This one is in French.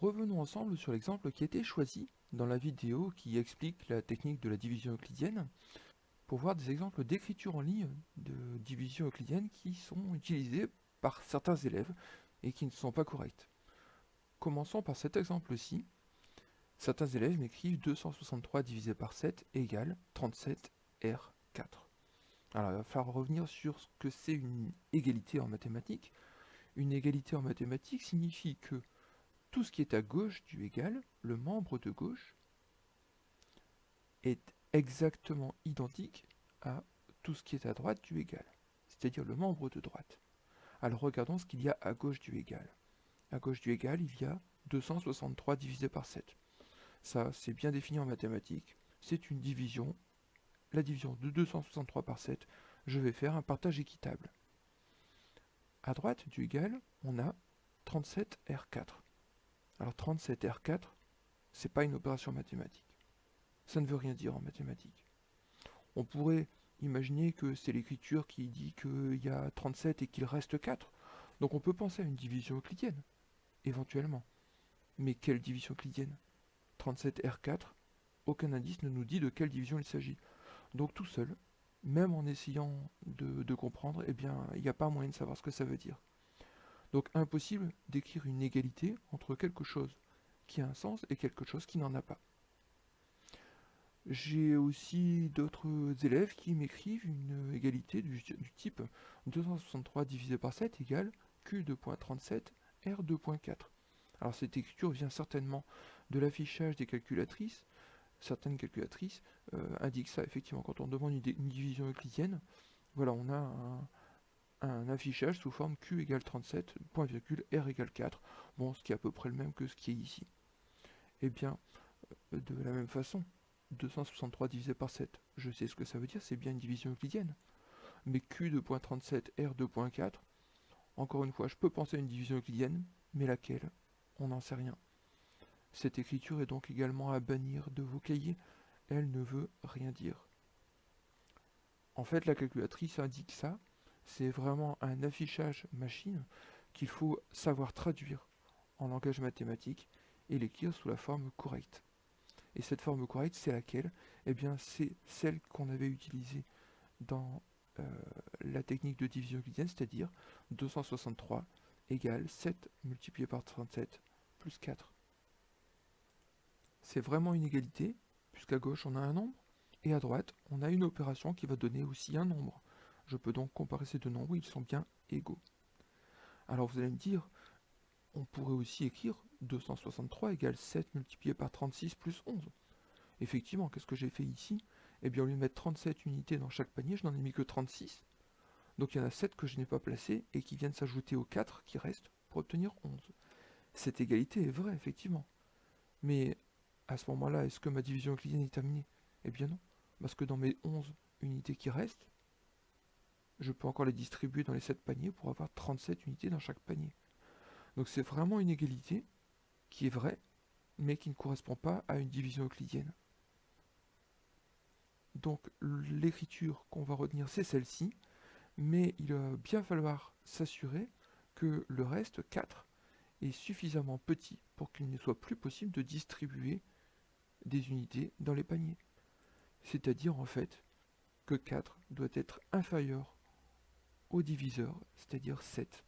revenons ensemble sur l'exemple qui a été choisi dans la vidéo qui explique la technique de la division euclidienne pour voir des exemples d'écriture en ligne de division euclidienne qui sont utilisés par certains élèves et qui ne sont pas corrects. Commençons par cet exemple-ci. Certains élèves m'écrivent 263 divisé par 7 égale 37R4. Alors il va falloir revenir sur ce que c'est une égalité en mathématiques. Une égalité en mathématiques signifie que tout ce qui est à gauche du égal, le membre de gauche, est exactement identique à tout ce qui est à droite du égal, c'est-à-dire le membre de droite. Alors regardons ce qu'il y a à gauche du égal. À gauche du égal, il y a 263 divisé par 7. Ça, c'est bien défini en mathématiques. C'est une division. La division de 263 par 7, je vais faire un partage équitable. À droite du égal, on a 37R4. Alors 37R4, c'est pas une opération mathématique. Ça ne veut rien dire en mathématiques. On pourrait imaginer que c'est l'écriture qui dit qu'il y a 37 et qu'il reste 4. Donc on peut penser à une division euclidienne, éventuellement. Mais quelle division euclidienne? 37R4, aucun indice ne nous dit de quelle division il s'agit. Donc tout seul, même en essayant de comprendre, eh bien, il n'y a pas moyen de savoir ce que ça veut dire. Donc impossible d'écrire une égalité entre quelque chose qui a un sens et quelque chose qui n'en a pas. J'ai aussi d'autres élèves qui m'écrivent une égalité du type 263 divisé par 7 égale Q2.37 R2.4. Alors cette écriture vient certainement de l'affichage des calculatrices. Certaines calculatrices indiquent ça effectivement quand on demande une division euclidienne. Voilà, on a un affichage sous forme Q égale 37, point virgule, R égale 4. Bon, ce qui est à peu près le même que ce qui est ici. Eh bien, de la même façon, 263 divisé par 7, je sais ce que ça veut dire, c'est bien une division euclidienne. Mais Q2.37, R2.4, encore une fois, je peux penser à une division euclidienne, mais laquelle? On n'en sait rien. Cette écriture est donc également à bannir de vos cahiers, elle ne veut rien dire. En fait, la calculatrice indique ça, c'est vraiment un affichage machine qu'il faut savoir traduire en langage mathématique et l'écrire sous la forme correcte. Et cette forme correcte, c'est laquelle? Eh bien, c'est celle qu'on avait utilisée dans la technique de division euclidienne, c'est-à-dire 263 égale 7 multiplié par 37 plus 4. C'est vraiment une égalité, puisqu'à gauche on a un nombre, et à droite on a une opération qui va donner aussi un nombre. Je peux donc comparer ces deux nombres, ils sont bien égaux. Alors vous allez me dire, on pourrait aussi écrire 263 égale 7 multiplié par 36 plus 11. Effectivement, qu'est-ce que j'ai fait ici? Eh bien, au lieu de mettre 37 unités dans chaque panier, je n'en ai mis que 36. Donc il y en a 7 que je n'ai pas placées et qui viennent s'ajouter aux 4 qui restent pour obtenir 11. Cette égalité est vraie, effectivement. Mais à ce moment-là, est-ce que ma division euclidienne est terminée? Eh bien non, parce que dans mes 11 unités qui restent, je peux encore les distribuer dans les 7 paniers pour avoir 37 unités dans chaque panier. Donc c'est vraiment une égalité qui est vraie, mais qui ne correspond pas à une division euclidienne. Donc l'écriture qu'on va retenir, c'est celle-ci, mais il va bien falloir s'assurer que le reste, 4, est suffisamment petit pour qu'il ne soit plus possible de distribuer des unités dans les paniers. C'est-à-dire en fait que 4 doit être inférieur au diviseur, c'est-à-dire 7.